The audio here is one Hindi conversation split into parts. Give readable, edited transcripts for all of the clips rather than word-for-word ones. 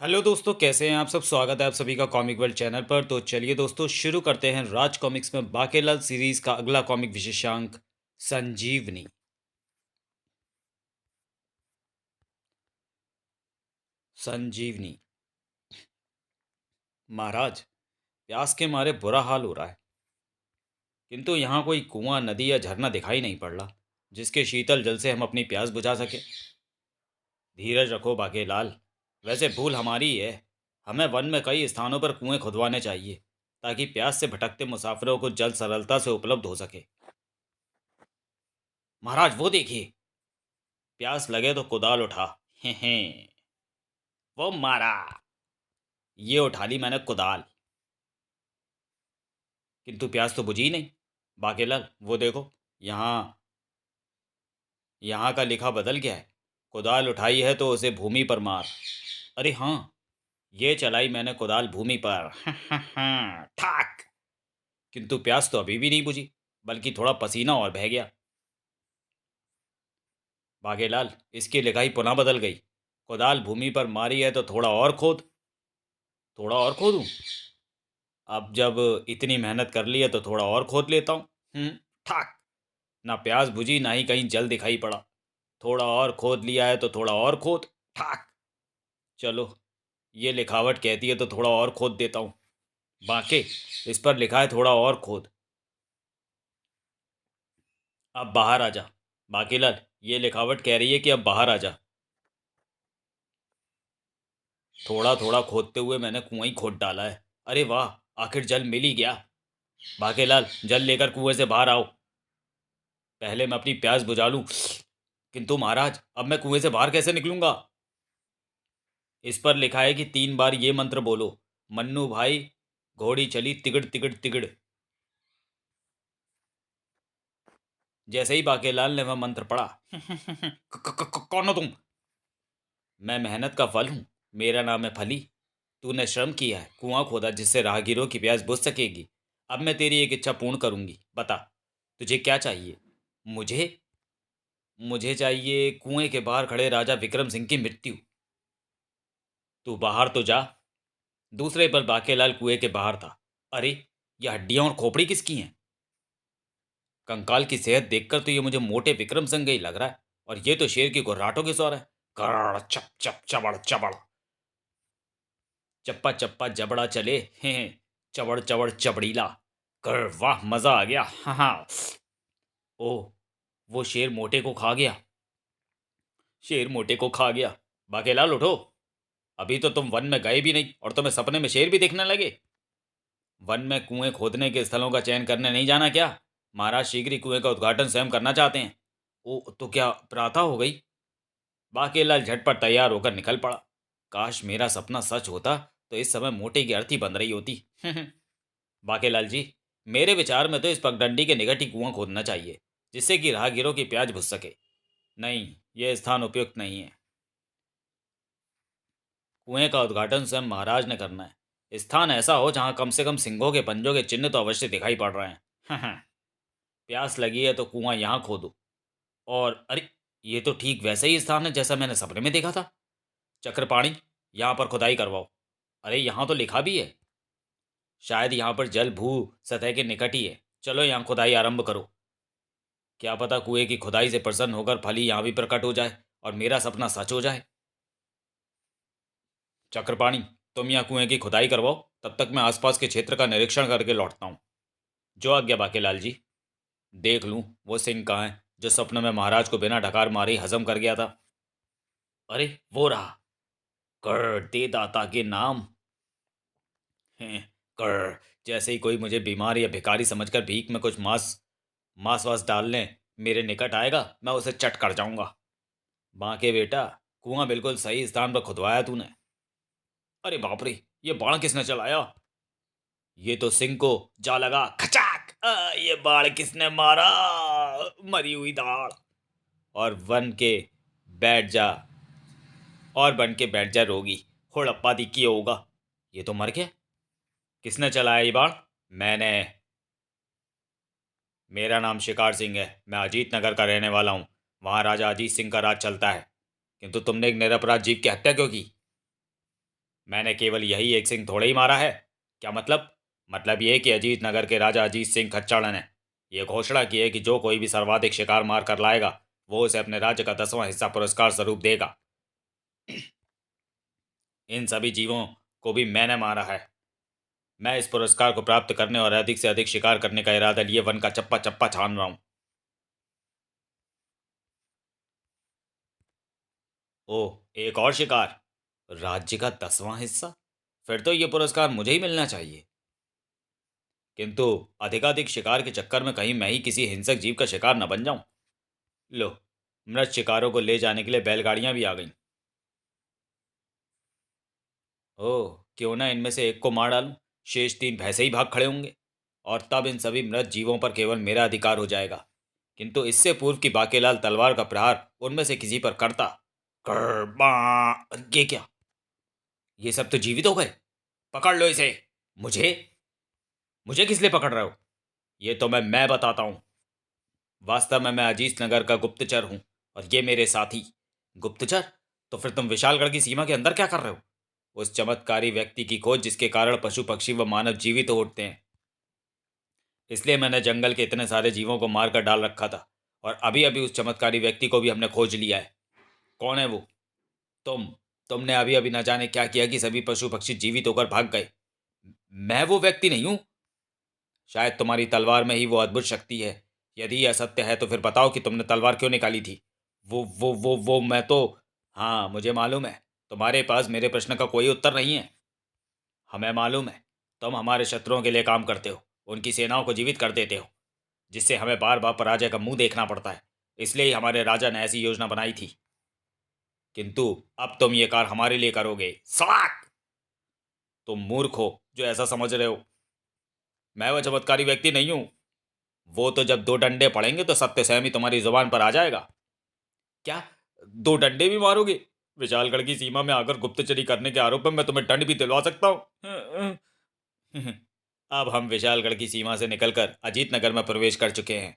हेलो दोस्तों, कैसे हैं आप सब। स्वागत है आप सभी का कॉमिक वर्ल्ड चैनल पर। तो चलिए दोस्तों, शुरू करते हैं राज कॉमिक्स में बाकेलाल सीरीज का अगला कॉमिक विशेषांक, संजीवनी। संजीवनी। महाराज, प्यास के मारे बुरा हाल हो रहा है, किंतु यहाँ कोई कुआं, नदी या झरना दिखाई नहीं पड़ रहा जिसके शीतल जल से हम अपनी प्यास बुझा सके। धीरज रखो बाकेलाल, वैसे भूल हमारी ही है। हमें वन में कई स्थानों पर कुएं खुदवाने चाहिए ताकि प्यास से भटकते मुसाफिरों को जल सरलता से उपलब्ध हो सके। महाराज वो देखिए, प्यास लगे तो कुदाल उठा। हे, वो मारा। ये उठा ली मैंने कुदाल, किंतु प्यास तो बुझी ही नहीं। बाकेलाल वो देखो, यहाँ यहाँ का लिखा बदल गया है। कुदाल उठाई है तो उसे भूमि पर मार। अरे हाँ, ये चलाई मैंने कुदाल भूमि पर। ठाक। किंतु प्यास तो अभी भी नहीं बुझी, बल्कि थोड़ा पसीना और बह गया। बाकेलाल, इसकी लिखाई पुनः बदल गई। कुदाल भूमि पर मारी है तो थोड़ा और खोद। थोड़ा और खोदूं? अब जब इतनी मेहनत कर ली है तो थोड़ा और खोद लेता हूँ। ठाक। ना प्यास बुझी, ना ही कहीं जल दिखाई पड़ा। थोड़ा और खोद लिया है तो थोड़ा और खोद। ठाक। चलो, ये लिखावट कहती है तो थोड़ा और खोद देता हूँ। बाके, इस पर लिखा है थोड़ा और खोद। अब बाहर आ जा। बाकीलाल, ये लिखावट कह रही है कि अब बाहर आ जा। थोड़ा थोड़ा खोदते हुए मैंने कुआं ही खोद डाला है। अरे वाह, आखिर जल मिल ही गया। बाकेलाल, जल लेकर कुएं से बाहर आओ। पहले मैं अपनी प्यास बुझा लूं। किंतु महाराज, अब मैं कुएं से बाहर कैसे निकलूंगा? इस पर लिखा है कि 3 बार ये मंत्र बोलो। मन्नू भाई, घोड़ी चली तिगड़ तिगड़ तिगड़। जैसे ही बाकेलाल ने वह मंत्र पढ़ा, कौन हो तुम? मैं मेहनत का फल हूँ। मेरा नाम है फली। तूने श्रम किया है, कुआं खोदा जिससे राहगीरों की प्यास बुझ सकेगी। अब मैं तेरी एक इच्छा पूर्ण करूंगी। बता, तुझे क्या चाहिए? मुझे मुझे चाहिए कुएं के बाहर खड़े राजा विक्रम सिंह की मृत्यु। तू बाहर तो जा। दूसरे पर बाकेलाल कुएं के बाहर था। अरे, ये हड्डियां और खोपड़ी किसकी हैं? कंकाल की सेहत देखकर तो ये मुझे मोटे विक्रम सिंह ही लग रहा है, और ये तो शेर की गुर्राटों की स्वर है। कर चप चप चबड़ चबड़। चप्पा चप्पा जबड़ा चले। हैं। चबड़ चबड़ चबड़ीला। कर वाह, मजा आ गया। हाँ हाँ। ओह, वो शेर मोटे को खा गया। शेर मोटे को खा गया। बाकेलाल उठो। अभी तो तुम वन में गए भी नहीं और तुम्हें सपने में शेर भी दिखने लगे। वन में कुएं खोदने के स्थलों का चयन करने नहीं जाना क्या? महाराज शीघ्र ही कुएं का उद्घाटन स्वयं करना चाहते हैं। ओ, तो क्या प्रातः हो गई? बाकेलाल झटपट तैयार होकर निकल पड़ा। काश मेरा सपना सच होता तो इस समय मोटे की अर्थी बन रही होती। बाकेलाल जी, मेरे विचार में तो इस पगडंडी के निकट ही कुआं खोदना चाहिए, जिससे कि राहगीरों की प्यास बुझ सके। नहीं, यह स्थान उपयुक्त नहीं है। कुएं का उद्घाटन स्वयं महाराज ने करना है। स्थान ऐसा हो जहां कम से कम सिंहों के पंजों के चिन्ह तो अवश्य दिखाई पड़ रहे हैं। प्यास लगी है तो कुआं यहाँ खोदो। और अरे, ये तो ठीक वैसा ही स्थान है जैसा मैंने सपने में देखा था। चक्रपाणी, यहाँ पर खुदाई करवाओ। अरे, यहाँ तो लिखा भी है। शायद यहाँ पर जल भू सतह के निकट ही है। चलो, यहाँ खुदाई आरंभ करो। क्या पता कुएं की खुदाई से प्रसन्न होकर फली यहाँ भी प्रकट हो जाए और मेरा सपना सच हो जाए। चक्रपाणी, तुम यहाँ कुएं की खुदाई करवाओ, तब तक मैं आसपास के क्षेत्र का निरीक्षण करके लौटता हूँ। जो आज्ञा बाकेलाल जी। देख लूँ वो सिंह कहाँ है जो सपने में महाराज को बिना ढकार मारे ही हजम कर गया था। अरे, वो रहा। कर दे दाता के नाम। हैं, कर। जैसे ही कोई मुझे बीमार या भिखारी समझकर भीख में कुछ मांस मांस वास डालने मेरे निकट आएगा, मैं उसे चट कर जाऊंगा। बांके बेटा, कुआं बिल्कुल सही स्थान पर खुदवाया तूने। अरे बाप रे, ये बाण किसने चलाया? ये तो सिंह को जा लगा। खचाक। ये बाण किसने मारा? मरी हुई दाढ़। और वन के बैठ जा और बन के बैठ जा रोगी। हुड़प्पा दी की होगा। ये तो मर गया। किसने चलाया ये बाण? मैंने। मेरा नाम शिकार सिंह है। मैं अजीत नगर का रहने वाला हूँ। वहाँ राजा अजीत सिंह का राज चलता है। किंतु तुमने एक निरपराध जीव की हत्या क्यों की? मैंने केवल यही एक सिंह थोड़े ही मारा है। क्या मतलब? मतलब ये कि अजीत नगर के राजा अजीत सिंह खच्चड़ ने यह घोषणा की है कि जो कोई भी सर्वाधिक शिकार मार कर लाएगा वो उसे अपने राज्य का 10वां हिस्सा पुरस्कार स्वरूप देगा। इन सभी जीवों को भी मैंने मारा है। मैं इस पुरस्कार को प्राप्त करने और अधिक से अधिक शिकार करने का इरादा लिए वन का चप्पा चप्पा छान रहा हूं। ओह, एक और शिकार? राज्य का 10वां हिस्सा? फिर तो ये पुरस्कार मुझे ही मिलना चाहिए। किंतु अधिकाधिक शिकार के चक्कर में कहीं मैं ही किसी हिंसक जीव का शिकार न बन जाऊं। लो, मृत शिकारों को ले जाने के लिए बैलगाड़ियां भी आ गईं। ओह, क्यों ना इनमें से एक को मार डालूं। शेष 3 भैंसे ही भाग खड़े होंगे और तब इन सभी मृत जीवों पर केवल मेरा अधिकार हो जाएगा। किंतु इससे पूर्व कि बाकेलाल तलवार का प्रहार उनमें से किसी पर करता। ये क्या? ये सब तो जीवित हो गए। पकड़ लो इसे। मुझे? मुझे किस लिए पकड़ रहे हो? ये तो मैं बताता हूँ। वास्तव में मैं अजीत नगर का गुप्तचर हूँ और ये मेरे साथी। गुप्तचर? तो फिर तुम विशालगढ़ की सीमा के अंदर क्या कर रहे हो? उस चमत्कारी व्यक्ति की खोज जिसके कारण पशु पक्षी व मानव जीवित हो उठते हैं। इसलिए मैंने जंगल के इतने सारे जीवों को मार कर डाल रखा था और अभी अभी उस चमत्कारी व्यक्ति को भी हमने खोज लिया है। कौन है वो? तुम। तुमने अभी अभी न जाने क्या किया कि सभी पशु पक्षी जीवित होकर भाग गए। मैं वो व्यक्ति नहीं हूं। शायद तुम्हारी तलवार में ही वो अद्भुत शक्ति है। यदि यह सत्य है तो फिर बताओ कि तुमने तलवार क्यों निकाली थी। वो मैं तो। हाँ, मुझे मालूम है। तुम्हारे पास मेरे प्रश्न का कोई उत्तर नहीं है। हमें मालूम है। तुम हमारे शत्रुओं के लिए काम करते हो, उनकी सेनाओं को जीवित कर देते हो, जिससे हमें बार बार पराजय का मुंह देखना पड़ता है। इसलिए ही हमारे राजा ने ऐसी योजना बनाई थी। किंतु अब तुम ये कार हमारे लिए करोगे। सड़ाक! तुम मूर्ख हो जो ऐसा समझ रहे हो। मैं वह चमत्कारी व्यक्ति नहीं हूं। वो तो जब 2 डंडे पड़ेंगे तो सत्य स्वयं ही तुम्हारी जुबान पर आ जाएगा। क्या? 2 डंडे भी मारोगे? विशालगढ़ की सीमा में आकर गुप्तचरी करने के आरोप में मैं तुम्हें दंड भी दिलवा सकता हूँ। अब हम विशालगढ़ की सीमा से निकलकर अजीत नगर में प्रवेश कर चुके हैं।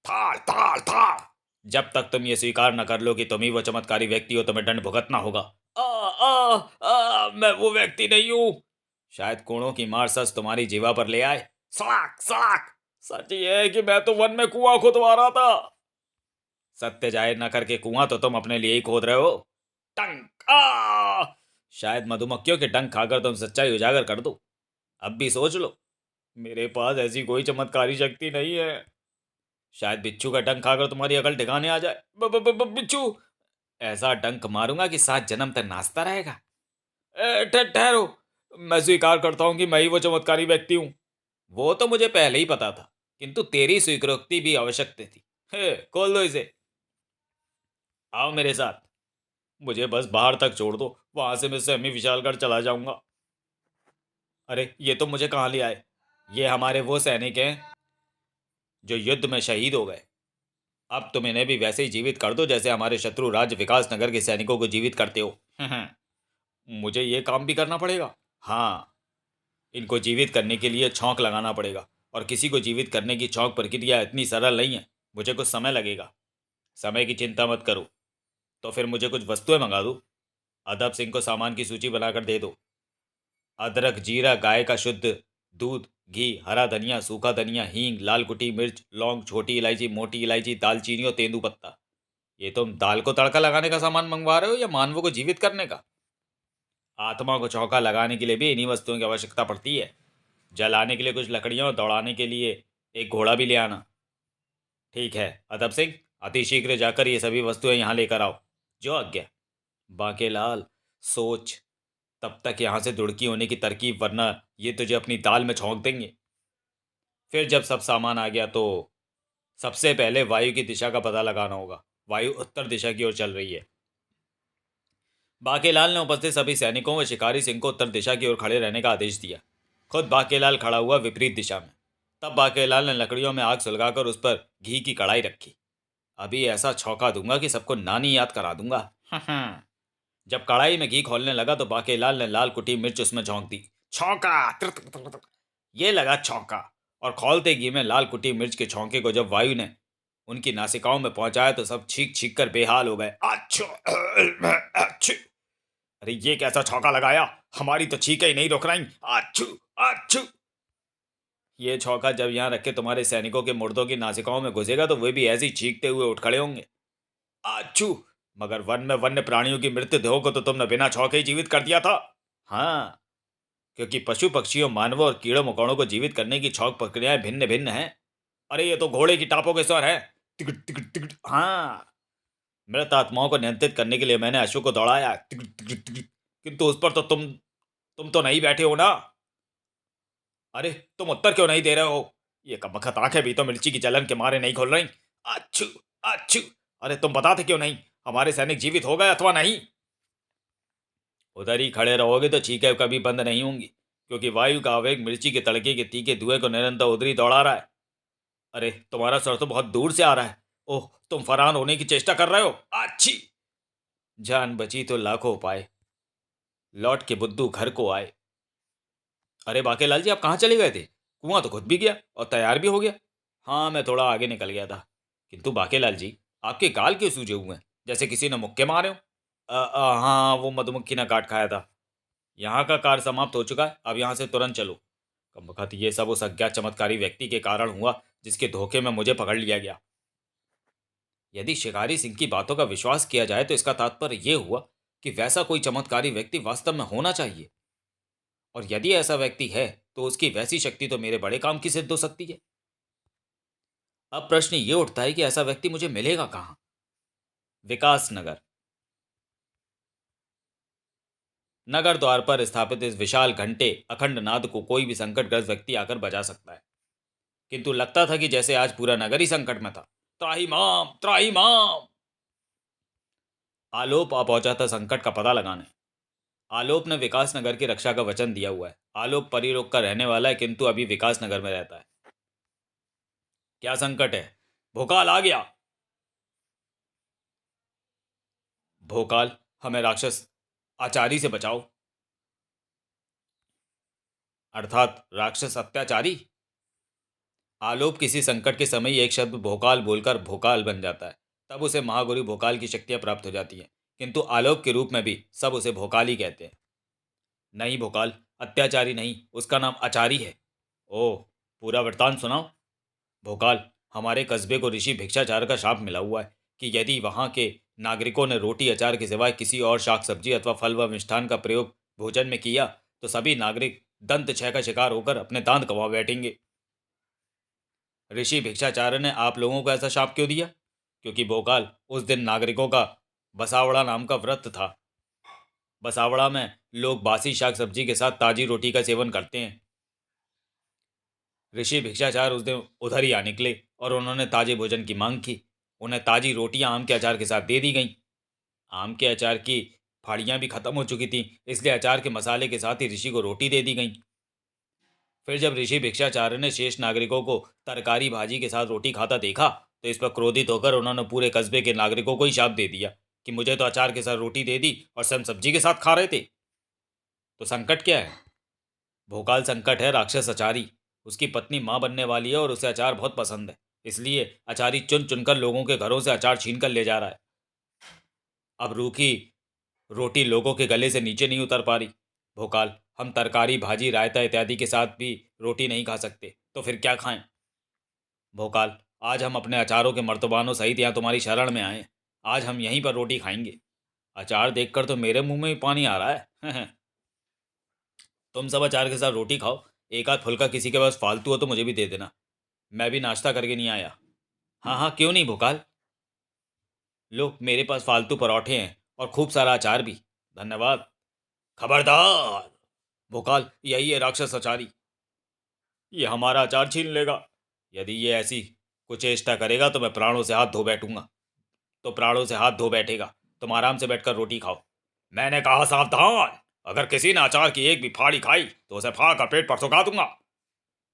थाड़ थाड़ थाड़! जब तक तुम ये स्वीकार न कर लो कि तुम ही वो चमत्कारी व्यक्ति हो, तुम्हें दंड भुगतना होगा। मैं वो व्यक्ति नहीं हूं। शायद कोड़ों की मार सच तुम्हारी जीवा पर ले आए। सड़ाक सड़ाक! सच ये है कि मैं तो वन में कुआं खुदवा रहा था। सत्य जाहिर न करके कुआं तो तुम अपने लिए ही खोद रहे हो। टंक! शायद मधुमक्खियों के डंक खाकर तुम सच्चाई उजागर कर दो। अब भी सोच लो, मेरे पास ऐसी कोई चमत्कारी शक्ति नहीं है। शायद बिच्छू का डंक खाकर तुम्हारी अकल ठिकाने आ जाए। बिच्छू! ऐसा डंक मारूंगा कि 7 जन्म तक नाचता रहेगा। ठहरो। मैं स्वीकार करता हूं कि मैं ही वो चमत्कारी व्यक्ति हूं। वो तो मुझे पहले ही पता था, किंतु तेरी स्वीकृति भी आवश्यक थी। खोल दो इसे। आओ मेरे साथ। मुझे बस बाहर तक छोड़ दो, वहां से मैं सेमी विशालगढ़ चला जाऊंगा। अरे, ये तो मुझे कहाँ ले आए। ये हमारे वो सैनिक हैं जो युद्ध में शहीद हो गए। अब तुम इन्हें भी वैसे ही जीवित कर दो जैसे हमारे शत्रु राज्य विकास नगर के सैनिकों को जीवित करते हो। मुझे ये काम भी करना पड़ेगा। हाँ, इनको जीवित करने के लिए छौंक लगाना पड़ेगा और किसी को जीवित करने की छौंक प्रक्रिया इतनी सरल नहीं है। मुझे कुछ समय लगेगा। समय की चिंता मत करो। तो फिर मुझे कुछ वस्तुएं मंगा दो। अदब सिंह को सामान की सूची बनाकर दे दो। अदरक, जीरा, गाय का शुद्ध दूध, घी, हरा धनिया, सूखा धनिया, हींग, लाल कुटी मिर्च, लौंग, छोटी इलायची, मोटी इलायची, दालचीनी और तेंदूपत्ता। ये तुम दाल को तड़का लगाने का सामान मंगवा रहे हो या मानवों को जीवित करने का? आत्मा को चौका लगाने के लिए भी इन्हीं वस्तुओं की आवश्यकता पड़ती है। जलाने के लिए कुछ लकड़ियां और दौड़ाने के लिए एक घोड़ा भी ले आना। ठीक है अदब सिंह, अतिशीघ्र जाकर ये सभी वस्तुएं यहाँ लेकर आओ। जो आज्ञा। बाकेलाल, सोच। तब तक यहाँ से दुड़की होने की तरकीब, वरना ये तुझे अपनी दाल में झोंक देंगे। फिर जब सब सामान आ गया तो सबसे पहले वायु की दिशा का पता लगाना होगा। वायु उत्तर दिशा की ओर चल रही है। बाकेलाल ने उपस्थित सभी सैनिकों व शिकारी सिंह को उत्तर दिशा की ओर खड़े रहने का आदेश दिया। खुद बाकेलाल खड़ा हुआ विपरीत दिशा में। तब बाकेलाल ने लकड़ियों में आग सुलगाकर उस पर घी की कढ़ाई रखी। अभी ऐसा छौंका दूंगा कि सबको नानी याद करा दूंगा। जब कढ़ाई में घी खोलने लगा तो बाकेलाल ने लाल कुटी मिर्च उसमें झोंक दी। छौंका! ये लगा छौंका। और खोलते घी में लाल कुटी मिर्च के छौंके को जब वायु ने उनकी नासिकाओं में पहुंचाया तो सब छींक छींक कर बेहाल हो गए। अच्छो! अच्छो! अरे ये कैसा छौका लगाया, हमारी तो छींकें ही नहीं रुक रही। आच्छू आच्छू। ये छौका जब यहाँ रख के तुम्हारे सैनिकों के मुर्दों की नासिकाओं में घुसेगा तो वे भी ऐसे ही चीखते हुए उठ खड़े होंगे। आच्छू। मगर वन में वन्य प्राणियों की मृत्यु देह को तो तुमने बिना छौके ही जीवित कर दिया था। हाँ, क्योंकि पशु पक्षियों, मानवों और कीड़ों मकोड़ों को जीवित करने की छौक प्रक्रियाएं भिन्न भिन्न हैं। अरे ये तो घोड़े की टापों के स्वर है। तिकट तिकट तिकट। हाँ, मृत आत्माओं को नियंत्रित करने के लिए मैंने अश्व को दौड़ाया, तिकट तिकट तिकट। किंतु उस पर तो तुम तो नहीं बैठे हो ना। अरे तुम उत्तर क्यों नहीं दे रहे हो? ये कमबख्त आंखें भी तो मिर्ची की जलन के मारे नहीं खोल रही। अच्छू अच्छू। अरे तुम बताते क्यों नहीं, हमारे सैनिक जीवित हो गए अथवा नहीं? उधर ही खड़े रहोगे तो चीखें कभी बंद नहीं होंगी, क्योंकि वायु का आवेग मिर्ची के तड़के के तीखे धुएं को निरंतर उधर ही दौड़ा रहा है। अरे तुम्हारा स्वर तो बहुत दूर से आ रहा है। ओह, तुम फरार होने की चेष्टा कर रहे हो। अच्छी। जान बची तो लाखों उपाय। लौट के बुद्धू घर को आए। अरे बाकेलाल जी, आप कहाँ चले गए थे? कुआं तो खुद भी गया और तैयार भी हो गया। हाँ, मैं थोड़ा आगे निकल गया था। किंतु बाकेलाल जी, आपके गाल क्यों सूजे हुए हैं, जैसे किसी ने मुक्के मारे हो? हाँ, वो मधुमक्खी ने काट खाया था। यहाँ का कार्य समाप्त हो चुका है, अब यहाँ से तुरंत चलो। कमबख्त ये सब उस अज्ञात चमत्कारी व्यक्ति के कारण हुआ जिसके धोखे में मुझे पकड़ लिया गया। यदि शिकारी सिंह की बातों का विश्वास किया जाए तो इसका तात्पर्य यह हुआ कि वैसा कोई चमत्कारी व्यक्ति वास्तव में होना चाहिए, और यदि ऐसा व्यक्ति है तो उसकी वैसी शक्ति तो मेरे बड़े काम की सिद्ध हो सकती है। अब प्रश्न ये उठता है कि ऐसा व्यक्ति मुझे मिलेगा कहां? विकास नगर। नगर द्वार पर स्थापित इस विशाल घंटे अखंड नाद को कोई भी संकटग्रस्त व्यक्ति आकर बजा सकता है, किंतु लगता था कि जैसे आज पूरा नगर ही संकट में था। त्राही माम, त्राही माम। आलोप आ पहुंचा था संकट का पता लगाने। आलोप ने विकास नगर की रक्षा का वचन दिया हुआ है। आलोप परिलोक का रहने वाला है, किंतु अभी विकास नगर में रहता है। क्या संकट है? भोकाल आ गया। भोकाल, हमें राक्षस आचारी से बचाओ। अर्थात राक्षस अत्याचारी। आलोप किसी संकट के समय ही एक शब्द भोकाल बोलकर भोकाल बन जाता है, तब उसे महागुरु भोकाल की शक्तियां प्राप्त हो जाती हैं, किंतु आलोप के रूप में भी सब उसे भोकाल ही कहते हैं। नहीं भोकाल, अत्याचारी नहीं, उसका नाम आचारी है। ओह, पूरा वृत्तांत सुनाओ। भोकाल, हमारे कस्बे को ऋषि भिक्षाचार का शाप मिला हुआ है कि यदि वहां के नागरिकों ने रोटी अचार के सिवाय किसी और शाक सब्जी अथवा फल व मिष्ठान का प्रयोग भोजन में किया तो सभी नागरिक दंत क्षय का शिकार होकर अपने दांत गंवा बैठेंगे। ऋषि भिक्षाचार्य ने आप लोगों को ऐसा शाप क्यों दिया? क्योंकि भोकाल, उस दिन नागरिकों का बसावड़ा नाम का व्रत था। बसावड़ा में लोग बासी शाक सब्जी के साथ ताजी रोटी का सेवन करते हैं। ऋषि भिक्षाचार्य उस दिन उधर ही आ निकले और उन्होंने ताजे भोजन की मांग की। उन्हें ताजी रोटियां आम के अचार के साथ दे दी गईं। आम के अचार की फाड़ियां भी खत्म हो चुकी थीं, इसलिए अचार के मसाले के साथ ही ऋषि को रोटी दे दी गई। फिर जब ऋषि भिक्षाचार्य ने शेष नागरिकों को तरकारी भाजी के साथ रोटी खाता देखा तो इस पर क्रोधित होकर उन्होंने पूरे कस्बे के नागरिकों को ही शाप दे दिया कि मुझे तो अचार के साथ रोटी दे दी और स्वयं सब्जी के साथ खा रहे थे। तो संकट क्या है? भोकाल संकट है राक्षस अचारी। उसकी पत्नी माँ बनने वाली है और उसे अचार बहुत पसंद है, इसलिए अचारी चुन चुनकर लोगों के घरों से अचार छीन कर ले जा रहा है। अब रूखी रोटी लोगों के गले से नीचे नहीं उतर पा रही। भोकाल, हम तरकारी भाजी रायता इत्यादि के साथ भी रोटी नहीं खा सकते, तो फिर क्या खाएं? भोकाल, आज हम अपने अचारों के मर्तबानों सहित यहाँ तुम्हारी शरण में आए। आज हम यहीं पर रोटी खाएंगे। अचार देखकर तो मेरे मुंह में भी पानी आ रहा है। तुम सब अचार के साथ रोटी खाओ, एक आध फुल्का किसी के पास फालतू हो तो मुझे भी दे देना, मैं भी नाश्ता करके नहीं आया। हाँ हाँ, क्यों नहीं भोकाल। लो, मेरे पास फालतू परोठे हैं और खूब सारा अचार भी, धन्यवाद। खबरदार भोकाल, यही है राक्षस अचारी, ये हमारा अचार छीन लेगा। यदि ये ऐसी कुचेष्टा करेगा तो मैं प्राणों से हाथ धो बैठूंगा। तो प्राणों से हाथ धो बैठेगा, तुम आराम से बैठकर रोटी खाओ। मैंने कहा सावधान, अगर किसी ने अचार की एक भी फाड़ी खाई तो उसे फाड़ कर पेट पर सुखा दूंगा।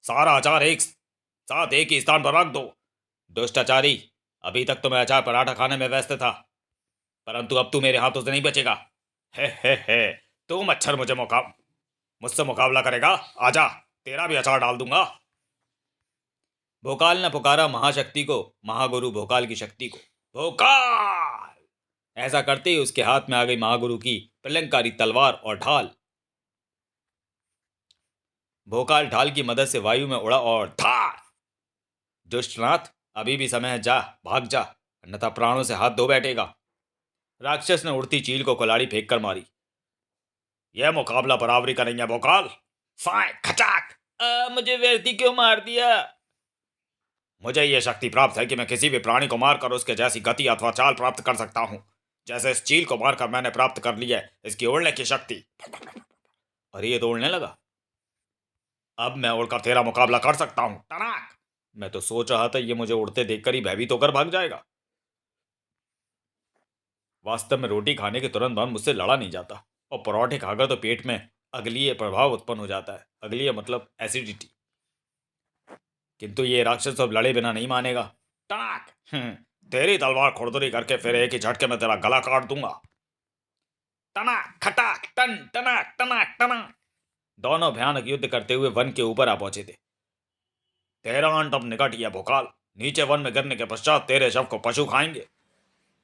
सारा अचार एक साथ एक ही स्थान पर रख दो। दुष्ट अचारी, अभी तक तो मैं अचार पराठा खाने में व्यस्त था, परंतु अब तू मेरे हाथों से नहीं बचेगा। हे, तू मच्छर मुझसे मुकाबला करेगा? आजा, तेरा भी अचार डाल दूंगा। भोकाल ने पुकारा महाशक्ति को, महागुरु भोकाल की शक्ति को। भोकाल! ऐसा करते ही उसके हाथ में आ गई महागुरु की प्रलंकारी तलवार और ढाल। भोकाल ढाल की मदद से वायु में उड़ा और धार। दुष्टनाथ, अभी भी समय है, जा भाग जा, अन्यथा प्राणों से हाथ धो बैठेगा। राक्षस ने उड़ती चील को कुल्हाड़ी फेंक कर मारी। यह मुकाबला बराबरी का नहीं है भोकाल। फाय खचाक। मुझे व्यर्थी क्यों मार दिया? मुझे यह शक्ति प्राप्त है कि मैं किसी भी प्राणी को मारकर उसके जैसी गति अथवा चाल प्राप्त कर सकता हूं। जैसे इस चील को मारकर मैंने प्राप्त कर ली है इसकी उड़ने की शक्ति। अरे ये तो उड़ने लगा। अब मैं उड़कर तेरा मुकाबला कर सकता हूं। तड़ाक। मैं तो सोच रहा था ये मुझे उड़ते देखकर ही भयभीत होकर भाग जाएगा। वास्तव में रोटी खाने के तुरंत बाद मुझसे लड़ा नहीं जाता, और परोठे खाकर तो पेट में अगलीय प्रभाव उत्पन्न हो जाता है। अगलीय मतलब एसिडिटी। किंतु ये राक्षस अब लड़े बिना नहीं मानेगा। टनाक। तेरी तलवार खुरदुरी करके फिर एक ही झटके में तेरा गला काट दूंगा। टनाक खटाक टन टनाक टनाक टनाक। दोनों भयानक युद्ध करते हुए वन के ऊपर आ पहुंचे थे। तेरा अंत अब निकट ही है भोकाल। नीचे वन में गिरने के पश्चात तेरे शव को पशु खाएंगे।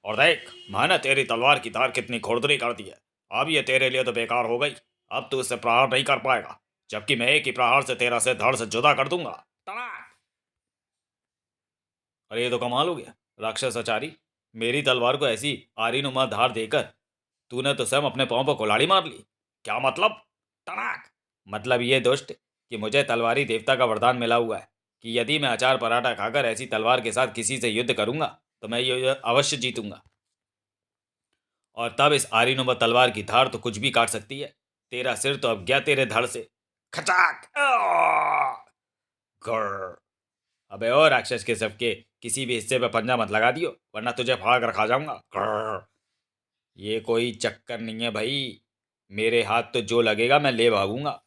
और देख, मैंने तेरी तलवार की धार कितनी खुरदुरी कर दी है। अब ये तेरे लिए तो बेकार हो गई। अब तू इससे प्रहार नहीं कर पाएगा, जबकि मैं एक ही प्रहार से तेरा सिर धड़ से जुदा कर दूंगा। टनाक। अरे ये तो कमाल हो गया राक्षस आचारी। मेरी तलवार को ऐसी आरीनुमा धार देकर तूने तो स्वयं अपने पांव पर कुल्हाड़ी मार ली। क्या मतलब? टनाक। मतलब ये दुष्ट कि मुझे तलवारी देवता का वरदान मिला हुआ है कि यदि मैं अचार पराठा खाकर ऐसी तलवार के साथ किसी से युद्ध करूंगा तो मैं ये अवश्य जीतूंगा। और तब इस आरीनुमा तलवार की धार तो कुछ भी काट सकती है। तेरा सिर तो अब गया तेरे धड़ से। खचाक। ग्र। अबे ओ राक्षस के सबके किसी भी हिस्से पे पंजा मत लगा दियो, वरना तुझे फाड़ कर खा जाऊंगा। ग्र। ये कोई चक्कर नहीं है भाई, मेरे हाथ तो जो लगेगा मैं ले भागूंगा।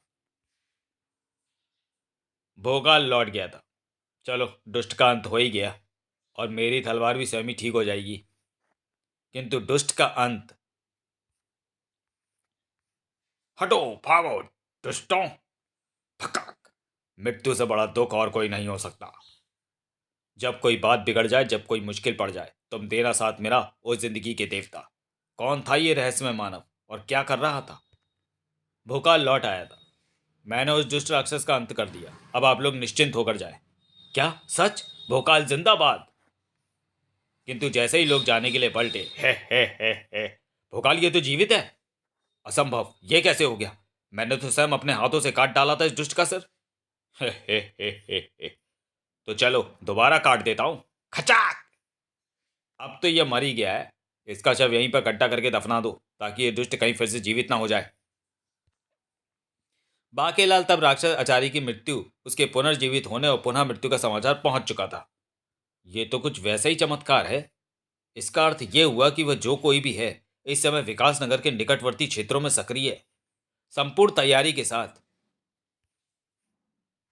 भोकाल लौट गया था। चलो, दुष्ट का अंत हो ही गया और मेरी तलवार भी स्वयं ही ठीक हो जाएगी। किंतु दुष्ट का अंत। हटो भागो दुष्टों। फकाक। मृत्यु से बड़ा दुख और कोई नहीं हो सकता। जब कोई बात बिगड़ जाए, जब कोई मुश्किल पड़ जाए, तुम तेरा साथ मेरा ओ जिंदगी के देवता। कौन था ये रहस्यमय मानव और क्या कर रहा था? भोकाल लौट आया था। मैंने उस दुष्ट राक्षस का अंत कर दिया। अब आप लोग निश्चिंत होकर जाएं। क्या सच? भोकाल जिंदाबाद। किंतु जैसे ही लोग जाने के लिए पलटे, हे भोकाल ये तो जीवित है। असंभव, ये कैसे हो गया? मैंने तो स्वयं अपने हाथों से काट डाला था इस दुष्ट का सिर। हे। तो चलो दोबारा काट देता हूं। खचाक। अब तो यह मर ही गया है, इसका शव यहीं पर गड्ढा करके दफना दो ताकि ये दुष्ट कहीं फिर से जीवित ना हो जाए। बाकेलाल तब राक्षस आचार्य की मृत्यु, उसके पुनर्जीवित होने और पुनः मृत्यु का समाचार पहुंच चुका था। ये तो कुछ वैसा ही चमत्कार है। इसका अर्थ यह हुआ कि वह जो कोई भी है इस समय विकासनगर के निकटवर्ती क्षेत्रों में सक्रिय है, संपूर्ण तैयारी के साथ।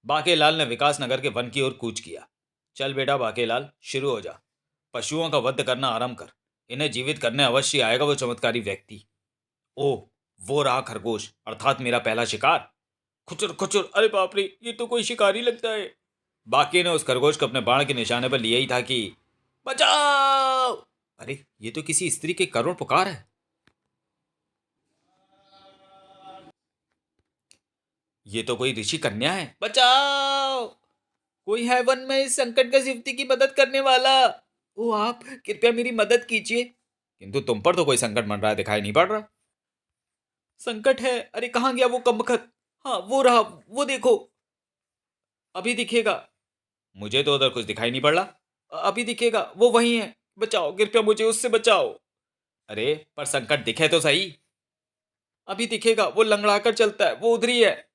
बाकेलाल ने विकासनगर के वन की ओर कूच किया। चल बेटा बाकेलाल, शुरू हो जा। पशुओं का वध करना आरंभ कर। इन्हें जीवित करने अवश्य आएगा वो चमत्कारी व्यक्ति। ओह, वो रहा खरगोश, अर्थात मेरा पहला शिकार। खुचर खुचर। अरे बाप रे, ये तो कोई शिकारी लगता है। बाकी ने उस खरगोश को अपने बाण के निशाने पर लिया ही था कि बचाओ। अरे ये तो किसी स्त्री के करुण पुकार है। ये तो कोई ऋषि कन्या है। बचाओ, कोई है वन में इस संकट का युवती की मदद करने वाला। ओ आप कृपया मेरी मदद कीजिए। किंतु तुम पर तो कोई संकट मंड रहा है, दिखाई नहीं पड़ रहा। संकट है? अरे कहाँ गया वो कमबख्त? हाँ वो रहा, वो देखो, अभी दिखेगा। मुझे तो उधर कुछ दिखाई नहीं पड़ रहा। अभी दिखेगा, वो वही है। बचाओ कृपया, मुझे उससे बचाओ। अरे पर संकट दिखे तो सही। अभी दिखेगा, वो लंगड़ाकर चलता है, वो उधर ही है।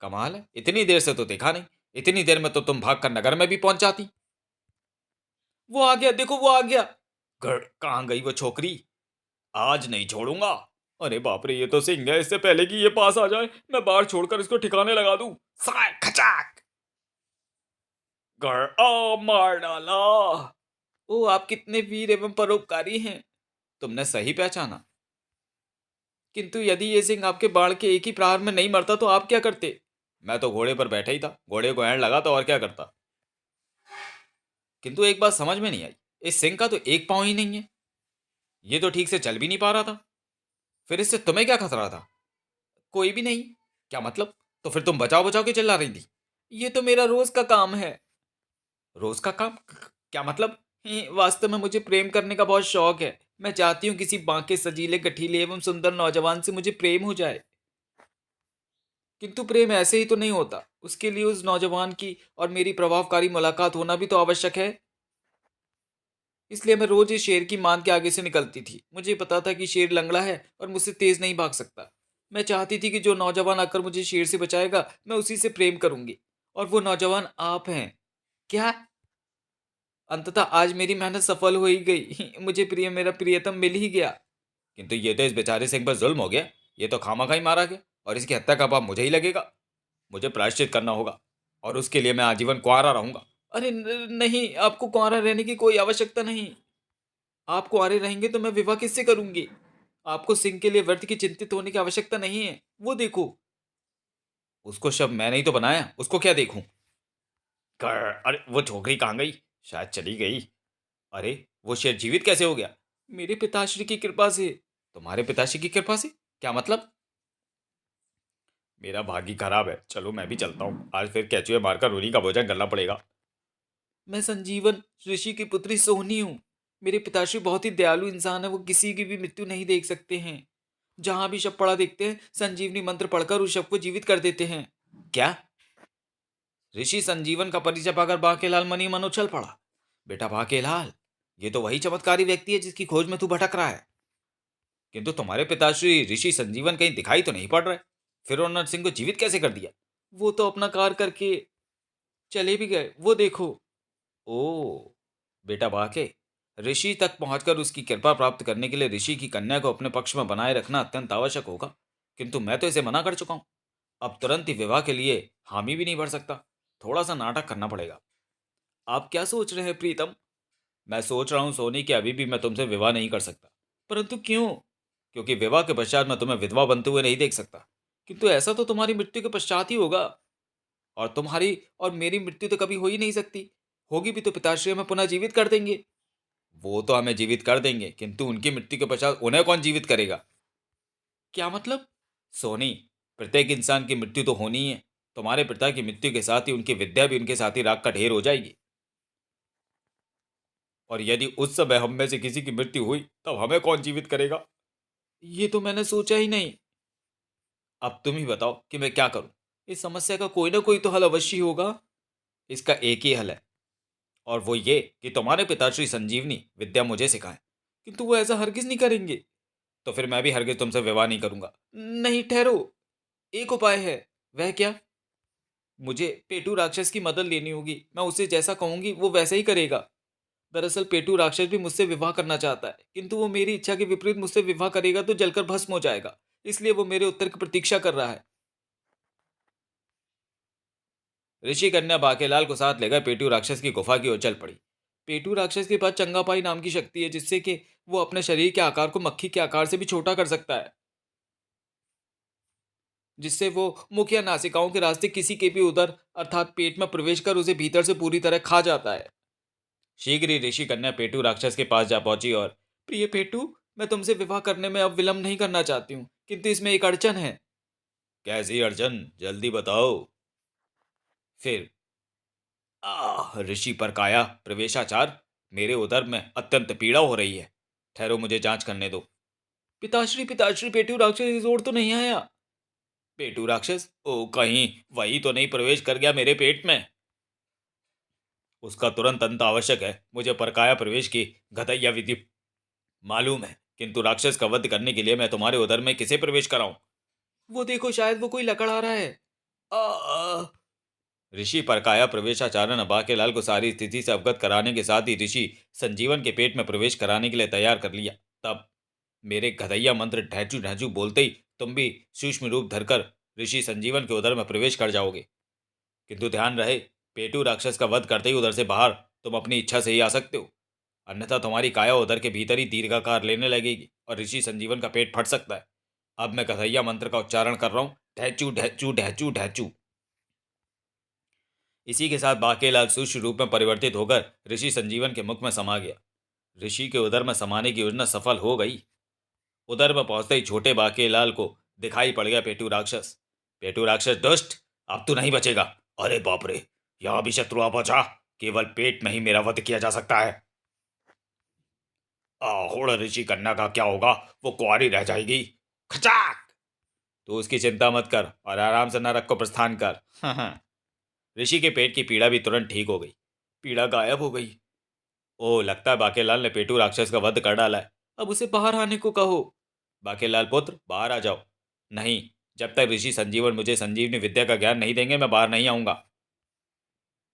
कमाल है, इतनी देर से तो देखा नहीं। इतनी देर में तो तुम भागकर नगर में भी पहुंच जाती। वो आ गया, देखो वो आ गया। गड़, कहां गई वो छोकरी? आज नहीं छोड़ूंगा। अरे बाप रे, ये तो सिंह है। इससे पहले कि ये पास आ जाए मैं बाहर छोड़कर इसको ठिकाने लगा दूं। साय खचाक। गड़, मार डाला। ओ आप कितने वीर एवं परोपकारी हैं। तुमने सही पहचाना। किंतु यदि ये सिंह आपके बाण के एक ही प्रहार में नहीं मरता तो आप क्या करते? मैं तो घोड़े पर बैठा ही था, घोड़े को ऐंठ लगा तो और क्या करता। किंतु एक बात समझ में नहीं आई, इस सिंह का तो एक पांव ही नहीं है। ये तो ठीक से चल भी नहीं पा रहा था। फिर इससे तुम्हें क्या खतरा था? कोई भी नहीं। क्या मतलब? तो फिर तुम बचाओ बचाओ के चिल्ला रही थी। ये तो मेरा रोज का काम है। रोज का काम? क्या मतलब? वास्तव में मुझे प्रेम करने का बहुत शौक है। मैं चाहती हूँ किसी बांके सजीले गठीले एवं सुंदर नौजवान से मुझे प्रेम हो जाए। किंतु प्रेम ऐसे ही तो नहीं होता, उसके लिए उस नौजवान की और मेरी प्रभावकारी मुलाकात होना भी तो आवश्यक है। इसलिए मैं रोज इस शेर की मान के आगे से निकलती थी। मुझे पता था कि शेर लंगड़ा है और मुझसे तेज नहीं भाग सकता। मैं चाहती थी कि जो नौजवान आकर मुझे शेर से बचाएगा, मैं उसी से प्रेम करूंगी। और वो नौजवान आप हैं। क्या? अंततः आज मेरी मेहनत सफल हो ही गई। मुझे मेरा प्रियतम मिल ही गया। किंतु ये तो इस बेचारे से एक बार जुल्म हो गया। ये तो खामखा ही मारा गया और इसकी हत्या का पाप मुझे ही लगेगा। मुझे प्रायश्चित करना होगा और उसके लिए मैं आजीवन कुंवारा रहूंगा। अरे नहीं, आपको कुंवारा रहने की कोई आवश्यकता नहीं। आप कुंवारे रहेंगे तो मैं विवाह किससे करूंगी? आपको सिंह के लिए व्यर्थ की चिंतित होने की आवश्यकता नहीं है। वो देखो। उसको शब मैंने ही तो बनाया, उसको क्या देखूं? अरे वो छोकरी कहाँ गई? शायद चली गई। अरे वो शेर जीवित कैसे हो गया? मेरे पिताश्री की कृपा से। तुम्हारे पिताश्री की कृपा से? क्या मतलब? मेरा भाग्य खराब है। चलो मैं भी चलता हूँ, आज फिर केचुए मारकर उन्हीं का भोजन करना पड़ेगा। मैं संजीवन ऋषि की पुत्री सोहनी हूँ। मेरे पिताश्री बहुत ही दयालु इंसान है। वो किसी की भी मृत्यु नहीं देख सकते हैं। जहां भी शव पड़ा देखते हैं, संजीवनी मंत्र पढ़कर उस शव को जीवित कर देते हैं। क्या? ऋषि संजीवन का परिचय पाकर बांकेलाल मनी मन उछल पड़ा। बेटा बांकेलाल, ये तो वही चमत्कारी व्यक्ति है जिसकी खोज में तू भटक रहा है। किंतु तुम्हारे पिताश्री ऋषि संजीवन कहीं दिखाई तो नहीं पड़ रहे। फिर उन्होंने सिंह को जीवित कैसे कर दिया? वो तो अपना कार्य करके चले भी गए, वो देखो। ओ बेटा बाके, ऋषि तक पहुंचकर उसकी कृपा प्राप्त करने के लिए ऋषि की कन्या को अपने पक्ष में बनाए रखना अत्यंत आवश्यक होगा। किंतु मैं तो इसे मना कर चुका हूं। अब तुरंत ही विवाह के लिए हामी भी नहीं भर सकता। थोड़ा सा नाटक करना पड़ेगा। आप क्या सोच रहे हैं प्रीतम? मैं सोच रहा हूं सोनी कि अभी भी मैं तुमसे विवाह नहीं कर सकता। परंतु क्यों? क्योंकि विवाह के पश्चात मैं तुम्हें विधवा बनते हुए नहीं देख सकता। किंतु ऐसा तो तुम्हारी मृत्यु के पश्चात ही होगा। और तुम्हारी और मेरी मृत्यु तो कभी हो ही नहीं सकती। होगी भी तो पिताश्री हमें पुनः जीवित कर देंगे। वो तो हमें जीवित कर देंगे, किंतु उनकी मृत्यु के पश्चात उन्हें कौन जीवित करेगा? क्या मतलब? सोनी, प्रत्येक इंसान की मृत्यु तो होनी ही है। तुम्हारे पिता की मृत्यु के साथ ही उनकी विद्या भी उनके साथ ही राख का ढेर हो जाएगी। और यदि उस समय हम में से किसी की मृत्यु हुई, तब हमें कौन जीवित करेगा? ये तो मैंने सोचा ही नहीं। अब तुम ही बताओ कि मैं क्या करूं। इस समस्या का कोई ना कोई तो हल अवश्य ही होगा। इसका एक ही हल है, और वो ये कि तुम्हारे पिताश्री संजीवनी विद्या मुझे सिखाएं। किंतु वो ऐसा हरगिज नहीं करेंगे। तो फिर मैं भी हरगिज तुमसे विवाह नहीं करूंगा। नहीं, ठहरो। एक उपाय है। वह क्या? मुझे पेटू राक्षस की मदद लेनी होगी। मैं उसे जैसा कहूंगी वो वैसा ही करेगा। दरअसल पेटू राक्षस भी मुझसे विवाह करना चाहता है, किंतु वो मेरी इच्छा के विपरीत मुझसे विवाह करेगा तो जलकर भस्म हो जाएगा। इसलिए वो मेरे उत्तर की प्रतीक्षा कर रहा है। ऋषि कन्या बाकेलाल को साथ लेकर पेटू राक्षस की गुफा की ओर चल पड़ी। पेटू राक्षस के पास चंगापाई नाम की शक्ति है, जिससे कि वो अपने शरीर के आकार को मक्खी के आकार से भी छोटा कर सकता है। जिससे वो मुख या नासिकाओं के रास्ते किसी के भी उदर अर्थात पेट में प्रवेश कर उसे भीतर से पूरी तरह खा जाता है। शीघ्र ही ऋषि कन्या पेटू राक्षस के पास जा पहुंची और, प्रिय पेटू, मैं तुमसे विवाह करने में अब विलंब नहीं करना चाहती हूँ, किंतु इसमें एक अड़चन है। कैसी अड़चन? जल्दी बताओ। फिर ऋषि पर काया प्रवेशाचार, मेरे उदर में अत्यंत पीड़ा हो रही है। ठहरो, मुझे जांच करने दो। पिताश्री पिताश्री, पेटू राक्षस इस ओर तो नहीं आया। पेटू राक्षस? ओ, कहीं वही तो नहीं प्रवेश कर गया मेरे पेट में? उसका तुरंत अंत आवश्यक है। मुझे परकाया प्रवेश की घतैया विधि मालूम है, किंतु राक्षस का वध करने के लिए मैं तुम्हारे उदर में किसे प्रवेश कराऊं? वो देखो, शायद वो कोई लकड़ आ रहा है। आ, आ, ऋषि परकाया प्रवेशाचार्य ने बाकेलाल को सारी स्थिति से अवगत कराने के साथ ही ऋषि संजीवन के पेट में प्रवेश कराने के लिए तैयार कर लिया। तब मेरे गधैया मंत्र ढैचू ढैचू बोलते ही तुम भी सूक्ष्म रूप धरकर ऋषि संजीवन के उदर में प्रवेश कर जाओगे। किंतु ध्यान रहे, पेटू राक्षस का वध करते ही उधर से बाहर तुम अपनी इच्छा से ही आ सकते हो। अन्यथा तुम्हारी काया उधर के भीतर ही दीर्घाकार लेने लगेगी और ऋषि संजीवन का पेट फट सकता है। अब मैं कथैया मंत्र का उच्चारण कर रहा हूं, ढैचू ढैचू ढैचू ढैचू। इसी के साथ बाकेलाल सूक्ष्म रूप में परिवर्तित होकर ऋषि संजीवन के मुख में समा गया। ऋषि के उदर में समाने की योजना सफल हो गई। उधर में पहुंचते ही छोटे बाकेलाल को दिखाई पड़ गया पेटू राक्षस। पेटू राक्षस, दुष्ट, अब तू नहीं बचेगा। अरे बाप रे, यहां भी शत्रु आ पहुंचा। केवल पेट में ही मेरा वध किया जा सकता है। आहोड़ ऋषि कन्या का क्या होगा? वो कुंवारी रह जाएगी। खचाक! तू उसकी चिंता मत कर और आराम से नरक को प्रस्थान कर। ऋषि के पेट की पीड़ा भी तुरंत ठीक हो गई। पीड़ा गायब हो गई। ओ, लगता है बाकेलाल ने पेटू राक्षस का वध कर डाला है। अब उसे बाहर आने को कहो। बाकेलाल पुत्र, बाहर आ जाओ। नहीं, जब तक ऋषि संजीवन मुझे संजीवनी विद्या का ज्ञान नहीं देंगे मैं बाहर नहीं आऊंगा।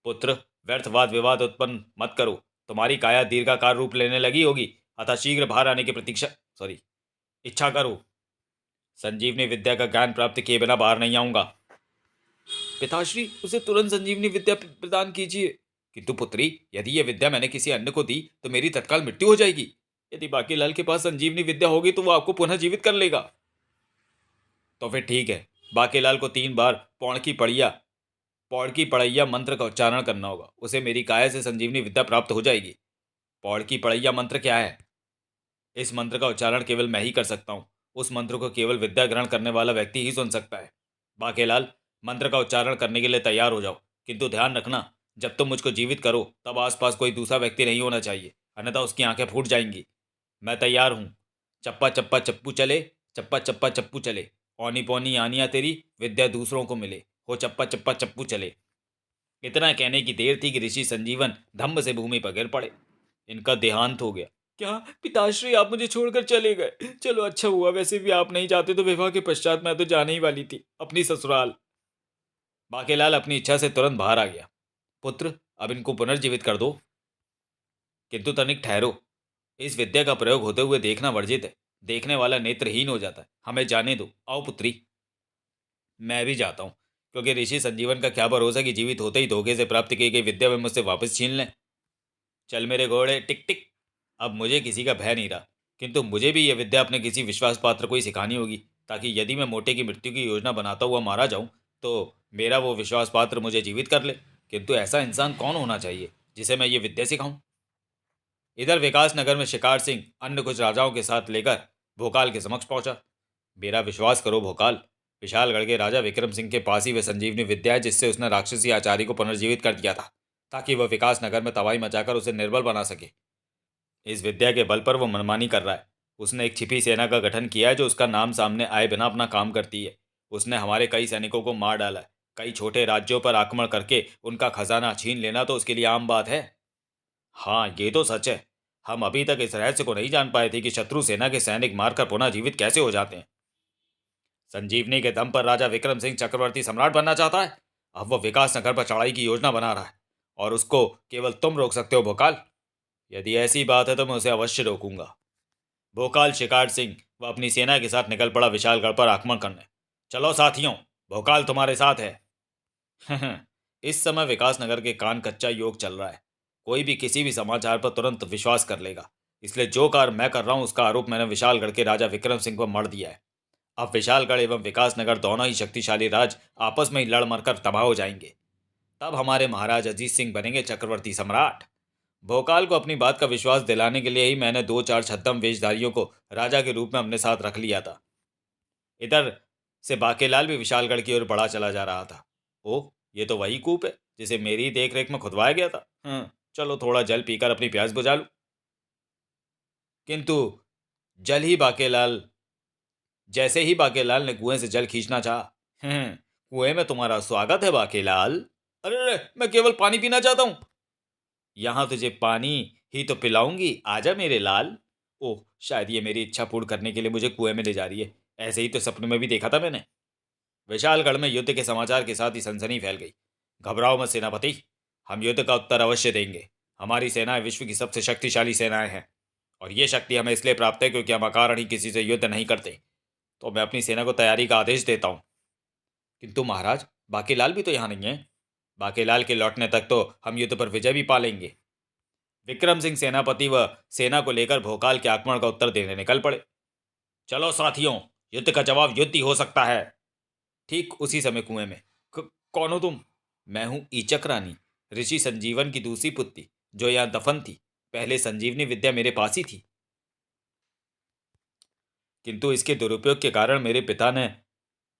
पुत्र, व्यर्थ वाद विवाद उत्पन्न मत करो। तुम्हारी काया दीर्घाकार रूप लेने लगी होगी, अतः शीघ्र बाहर आने की प्रतीक्षा सॉरी इच्छा करो। संजीवनी विद्या का ज्ञान प्राप्त किए बिना बाहर नहीं आऊंगा। पिताश्री, उसे तुरंत संजीवनी विद्या प्रदान कीजिए। किंतु पुत्री, यदि यह विद्या मैंने किसी अन्य को दी तो मेरी तत्काल मृत्यु हो जाएगी। यदि बाकीलाल के पास संजीवनी विद्या होगी तो वो आपको पुनः जीवित कर लेगा। तो फिर ठीक है, बाकीलाल को 3 बार पौड़ की पड़ैया मंत्र का उच्चारण करना होगा। उसे मेरी काया से संजीवनी विद्या प्राप्त हो जाएगी। पौड़ की पड़ैया मंत्र क्या है? इस मंत्र का उच्चारण केवल मैं ही कर सकता हूँ। उस मंत्र को केवल विद्या ग्रहण करने वाला व्यक्ति ही सुन सकता है। बाकेलाल, मंत्र का उच्चारण करने के लिए तैयार हो जाओ। किंतु ध्यान रखना, जब तुम मुझको जीवित करो तब आसपास कोई दूसरा व्यक्ति नहीं होना चाहिए, अन्यथा उसकी आंखें फूट जाएंगी। मैं तैयार हूँ। चप्पा चप्पा चप्पू चले, चप्पा चप्पा चप्पू चले। औनी पौनी आनिया तेरी, विद्या दूसरों को मिले। हो चप्पा चप्पा चप्पू चले। इतना कहने की देर थी कि ऋषि संजीवन धम्म से भूमि पर गिर पड़े। इनका देहांत हो गया। क्या पिताश्री, आप मुझे छोड़कर चले गए? चलो अच्छा हुआ, वैसे भी आप नहीं जाते तो विवाह के पश्चात मैं तो जाने ही वाली थी अपनी ससुराल। बाकेलाल अपनी इच्छा से तुरंत बाहर आ गया। पुत्र, अब इनको पुनर्जीवित कर दो। किंतु तनिक ठहरो। इस विद्या का प्रयोग होते हुए देखना वर्जित है। देखने वाला नेत्रहीन हो जाता है। हमें जाने दो। आओ पुत्री। मैं भी जाता हूँ, क्योंकि ऋषि संजीवन का क्या भरोसा कि जीवित होते ही धोखे से प्राप्त की गई विद्या में मुझसे वापस छीन लें। चल मेरे घोड़े, टिक टिक। अब मुझे किसी का भय नहीं रहा। किंतु मुझे भी यह विद्या अपने किसी विश्वास पात्र को ही सिखानी होगी, ताकि यदि मैं मोटे की मृत्यु की योजना बनाता हुआ मारा जाऊं तो मेरा वो विश्वास पात्र मुझे जीवित कर ले। किंतु ऐसा इंसान कौन होना चाहिए जिसे मैं ये विद्या सिखाऊं? इधर विकास नगर में शिकार सिंह अन्य कुछ राजाओं के साथ लेकर भोकाल के समक्ष पहुंचा। मेरा विश्वास करो भोकाल, विशालगढ़ के राजा विक्रम सिंह के पास ही वह संजीवनी विद्या है जिससे उसने राक्षसी आचार्य को पुनर्जीवित कर दिया था, ताकि वह विकास नगर में तबाही मचाकर उसे निर्बल बना सके। इस विद्या के बल पर वो मनमानी कर रहा है। उसने एक छिपी सेना का गठन किया है जो उसका नाम सामने आए बिना अपना काम करती है। उसने हमारे कई सैनिकों को मार डाला है। कई छोटे राज्यों पर आक्रमण करके उनका खजाना छीन लेना तो उसके लिए आम बात है। हाँ, ये तो सच है। हम अभी तक इस रहस्य को नहीं जान पाए थे कि शत्रु सेना के सैनिक मारकर पुनः जीवित कैसे हो जाते हैं। संजीवनी के दम पर राजा विक्रम सिंह चक्रवर्ती सम्राट बनना चाहता है। अब वह विकास नगर पर चढ़ाई की योजना बना रहा है और उसको केवल तुम रोक सकते हो भोकाल। यदि ऐसी बात है तो मैं उसे अवश्य रोकूंगा। भोकाल शिकार सिंह वह अपनी सेना के साथ निकल पड़ा विशालगढ़ पर आक्रमण करने। चलो साथियों, भोकाल तुम्हारे साथ है। इस समय विकास नगर के कान कच्चा योग चल रहा है। कोई भी किसी भी समाचार पर तुरंत विश्वास कर लेगा। इसलिए जो कार्य मैं कर रहा हूं उसका आरोप मैंने विशालगढ़ के राजा विक्रम सिंह पर मढ़ दिया है। अब विशालगढ़ एवं विकास नगर दोनों ही शक्तिशाली राज आपस में ही लड़ मरकर तबाह हो जाएंगे। तब हमारे महाराज अजीत सिंह बनेंगे चक्रवर्ती सम्राट। भोकाल को अपनी बात का विश्वास दिलाने के लिए ही मैंने 2-4 छद्म वेशधारियों को राजा के रूप में अपने साथ रख लिया था। इधर से बाकेलाल भी विशालगढ़ की ओर बढ़ा चला जा रहा था। ओह, ये तो वही कूप है जिसे मेरी देखरेख में खुदवाया गया था। चलो थोड़ा जल पीकर अपनी प्यास बुझा लूं। किंतु जल ही बाकेलाल जैसे ही बाकेलाल ने कुएं से जल खींचना चाहा, कुएं में तुम्हारा स्वागत है बाकेलाल। अरे अरे, मैं केवल पानी पीना चाहता हूं। यहां तुझे पानी ही तो पिलाऊंगी, आजा मेरे लाल। ओह, शायद ये मेरी इच्छा पूर्ण करने के लिए मुझे कुएं में ले जा रही है। ऐसे ही तो सपने में भी देखा था मैंने। विशालगढ़ में युद्ध के समाचार के साथ ही सनसनी फैल गई। घबराओ मत सेनापति, हम युद्ध का उत्तर अवश्य देंगे। हमारी सेनाएं विश्व की सबसे शक्तिशाली सेनाएं हैं और ये शक्ति हमें इसलिए प्राप्त है क्योंकि हम अकारण ही किसी से युद्ध नहीं करते। तो मैं अपनी सेना को तैयारी का आदेश देता हूँ। किंतु महाराज, बाकीलाल भी तो यहाँ नहीं है। बाकीलाल के लौटने तक तो हम युद्ध पर विजय भी पा लेंगे। विक्रम सिंह सेनापति व सेना को लेकर भोकाल के आक्रमण का उत्तर देने निकल पड़े। चलो साथियों, युद्ध का जवाब युद्ध ही हो सकता है। ठीक उसी समय कुएं में, कौन हो तुम? मैं हूं ईचक रानी, ऋषि संजीवन की दूसरी पुत्री, जो यहाँ दफन थी। पहले संजीवनी विद्या मेरे पास ही थी। किंतु इसके दुरुपयोग के कारण मेरे पिता ने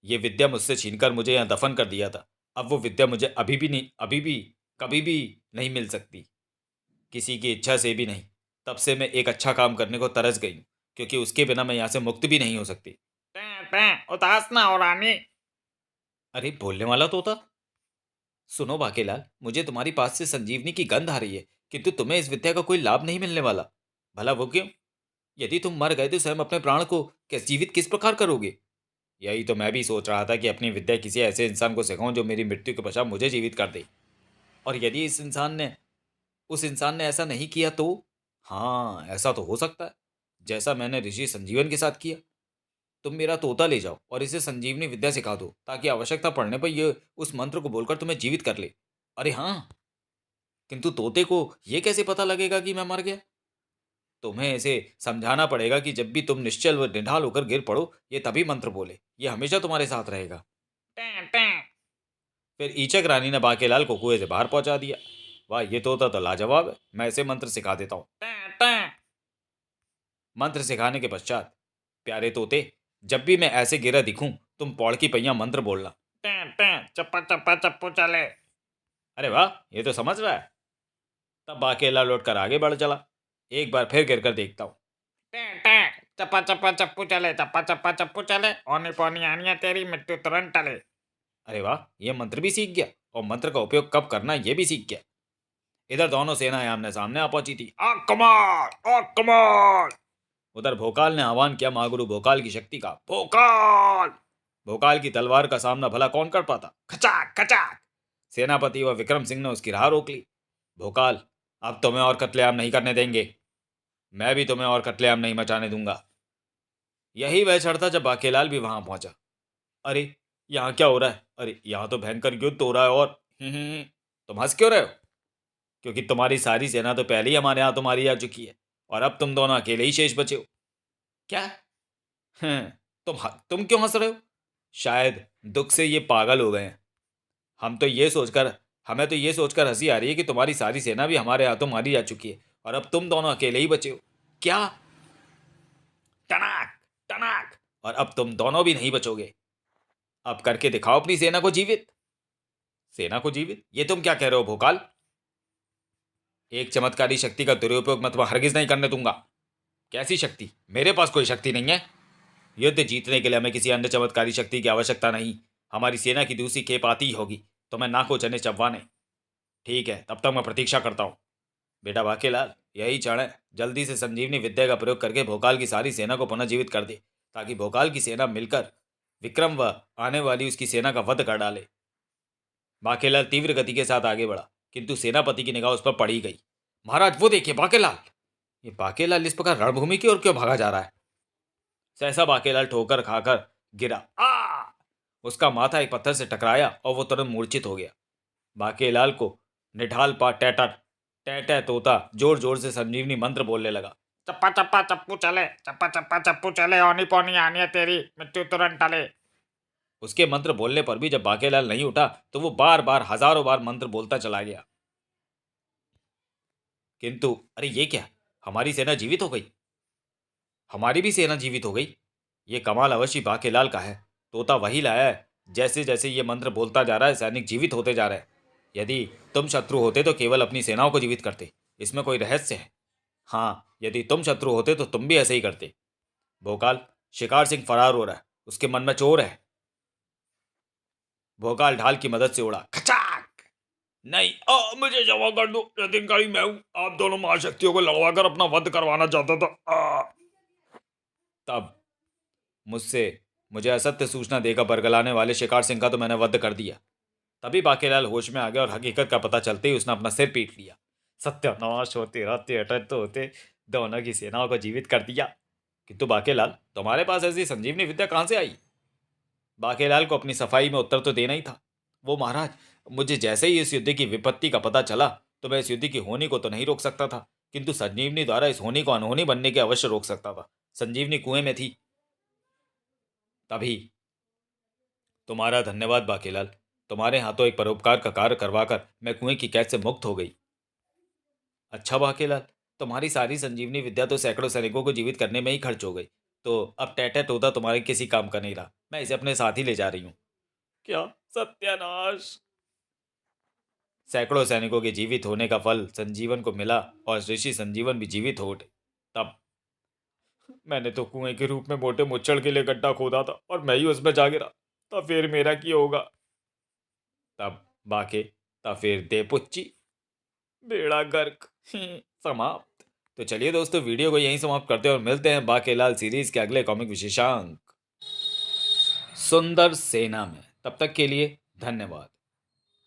ये विद्या मुझसे छीनकर मुझे यहाँ दफन कर दिया था। अब वो विद्या मुझे अभी भी कभी भी नहीं मिल सकती, किसी की इच्छा से भी नहीं। तब से मैं एक अच्छा काम करने को तरस गई हूँ, क्योंकि उसके बिना मैं यहाँ से मुक्त भी नहीं हो सकती। उदास ना हो रानी। अरे बोलने वाला तोता, सुनो बाकेलाल, मुझे तुम्हारी पास से संजीवनी की गंध आ रही है, किंतु तुम्हें इस विद्या का कोई लाभ नहीं मिलने वाला। भला वो क्यों? यदि तुम मर गए तो स्वयं अपने प्राण को जीवित किस प्रकार करोगे? यही तो मैं भी सोच रहा था कि अपनी विद्या किसी ऐसे इंसान को सिखाऊं जो मेरी मृत्यु के पश्चात मुझे जीवित कर दे। और यदि उस इंसान ने ऐसा नहीं किया तो? हाँ, ऐसा तो हो सकता है, जैसा मैंने ऋषि संजीवन के साथ किया। तुम मेरा तोता ले जाओ और इसे संजीवनी विद्या सिखा दो, ताकि आवश्यकता पड़ने पर यह उस मंत्र को बोलकर तुम्हें जीवित कर ले। अरे हाँ, किंतु तोते को यह कैसे पता लगेगा कि मैं मर गया? तुम्हें इसे समझाना पड़ेगा कि जब भी तुम निश्चल व निढाल होकर गिर पड़ो, ये तभी मंत्र बोले। ये हमेशा तुम्हारे साथ रहेगा। फिर ईचक रानी ने बाकेलाल को कुएं से बाहर पहुंचा दिया। वाह, ये तोता तो लाजवाब है, मैं इसे मंत्र सिखा देता हूँ। मंत्र सिखाने के पश्चात, प्यारे तोते, जब भी मैं ऐसे गिरा दिखूं, तुम पौड़ की पहिया मंत्र बोलना। चप्पा चप्पा चप्पू चले। अरे वाह, ये तो समझ रहा है। तब बाकेला लौटकर आगे बढ़ चला। एक बार फिर गिरकर देखता हूँ। चप्पा चप्पा चप्पू चले, चप्पा चप्पा चप्पू चले, ओनी पोनी आनिया तेरी मृत्यु तुरंत टले। अरे वाह, ये मंत्र भी सीख गया, और मंत्र का उपयोग कब करना ये भी सीख गया। इधर दोनों सेनाएं आमने सामने आ पहुंची थी। आक्रमण आक्रमण। उधर भोकाल ने आह्वान किया महागुरु भोकाल की शक्ति का। भोकाल। भोकाल की तलवार का सामना भला कौन कर पाता? खचाक खचाक। सेनापति व विक्रम सिंह ने उसकी राह रोक ली। भोकाल, अब तुम्हें और कत्लेआम नहीं करने देंगे। मैं भी तुम्हें और कत्लेआम नहीं मचाने दूंगा। यही वह क्षण था जब बाकेलाल भी वहां पहुंचा। अरे, यहाँ क्या हो रहा है? अरे, यहाँ तो भयंकर युद्ध हो रहा है। और तुम हंस क्यों रहे हो? क्योंकि तुम्हारी सारी सेना तो पहले ही हमारे यहाँ तुम्हारी आ चुकी है, और अब तुम दोनों अकेले ही शेष बचे हो। क्या? हम्म, तुम क्यों हंस रहे हो? शायद दुख से ये पागल हो गए हैं। हमें तो ये सोचकर हंसी आ रही है कि तुम्हारी सारी सेना भी हमारे हाथों मारी जा चुकी है, और अब तुम दोनों अकेले ही बचे हो। क्या? टनाक टनाक। और अब तुम दोनों भी नहीं बचोगे। अब करके दिखाओ अपनी सेना को जीवित। सेना को जीवित? ये तुम क्या कह रहे हो भोकाल? एक चमत्कारी शक्ति का दुरुपयोग मैं तुम्हें हरगिज नहीं करने दूंगा। कैसी शक्ति? मेरे पास कोई शक्ति नहीं है। युद्ध जीतने के लिए हमें किसी अन्य चमत्कारी शक्ति की आवश्यकता नहीं। हमारी सेना की दूसरी खेप आती ही होगी, तो मैं नाको चने चबवाने। ठीक है, तब तक मैं प्रतीक्षा करता हूँ। बेटा बाकेलाल, यही क्षण है। जल्दी से संजीवनी विद्या का प्रयोग करके भोकाल की सारी सेना को पुनः जीवित कर दे, ताकि भोकाल की सेना मिलकर विक्रम व आने वाली उसकी सेना का वध कर डाले। बाकेलाल तीव्र गति के साथ आगे बढ़ा, किंतु सेनापति की निगाह उस पर पड़ी गई। महाराज, वो देखिए बाकेलाल। ये बाकेलाल इस प्रकार रणभूमि की ओर क्यों भागा जा रहा है? सहसा बाकेलाल ठोकर खाकर गिरा। उसका माथा एक पत्थर से टकराया और वो तुरंत मूर्छित हो गया। बाकेलाल को निढाल पा टैटर टैटै तोता जोर जोर से संजीवनी मंत्र बोलने लगा। चप्पा चप्पा चप्पू चले, चप्पा चप्पा चप्पू चले, ओनी पोनी आनिया तेरी मृत्यु तुरंत टले। उसके मंत्र बोलने पर भी जब बाकेलाल नहीं उठा, तो वो बार बार हजारों बार मंत्र बोलता चला गया। किंतु अरे ये क्या, हमारी सेना जीवित हो गई। हमारी भी सेना जीवित हो गई। ये कमाल अवश्य बाकेलाल का है। तोता वही लाया है। जैसे जैसे ये मंत्र बोलता जा रहा है, सैनिक जीवित होते जा रहे हैं। यदि तुम शत्रु होते तो केवल अपनी सेनाओं को जीवित करते, इसमें कोई रहस्य है। हाँ, यदि तुम शत्रु होते तो तुम भी ऐसे ही करते। भोकाल, शिकार सिंह फरार हो रहा है, उसके मन में चोर है। भोकाल ढाल की मदद से उड़ा। खचाक। नहीं, मुझे क्षमा कर दो, रतिनकारी मैं हूं। आप दोनों महाशक्तियों को लगवाकर अपना वध करवाना चाहता था। तब मुझसे मुझे असत्य सूचना देकर बरगलाने वाले शिकार सिंह का तो मैंने वध कर दिया। तभी बाकेलाल होश में आ गया, और हकीकत का पता चलते ही उसने अपना सिर पीट लिया। सत्यानाश होते रहते अटैच तो होते, दोनों की सेनाओं को जीवित कर दिया। किंतु बाकेलाल, तुम्हारे पास ऐसी संजीवनी विद्या कहां से आई? बाकेलाल को अपनी सफाई में उत्तर तो देना ही था। वो महाराज, मुझे जैसे ही इस युद्ध की विपत्ति का पता चला, तो मैं इस युद्ध की होनी को तो नहीं रोक सकता था, किंतु संजीवनी द्वारा इस होनी को अनहोनी बनने के अवश्य रोक सकता था। संजीवनी कुएं में थी। तभी तुम्हारा धन्यवाद बाकेलाल। तुम्हारे हाथों एक परोपकार का कार्य करवाकर मैं कुएं की कैद से मुक्त हो गई। अच्छा बाकेलाल, तुम्हारी सारी संजीवनी विद्या तो सैकड़ों सैनिकों को जीवित करने में ही खर्च हो गई, तो अब टैटे तोता तुम्हारे किसी काम का नहीं रहा, मैं इसे अपने साथ ही ले जा रही हूँ। क्या सत्यानाश! सैकड़ों सैनिकों के जीवित होने का फल संजीवन को मिला और ऋषि संजीवन भी जीवित हो उठे। तब मैंने तो कुएं के रूप में मोटे मुच्छड़ के लिए गड्ढा खोदा था और मैं ही उसमें जा गिरा। तब फिर मेरा क्या होगा? तब बाके, तब फिर दे पुच्ची, बेड़ा गर्क। समाप्त। तो चलिए दोस्तों, वीडियो को यहीं समाप्त करते हैं और मिलते हैं बाकेलाल सीरीज के अगले कॉमिक विशेषांक सुंदर सेना में। तब तक के लिए धन्यवाद।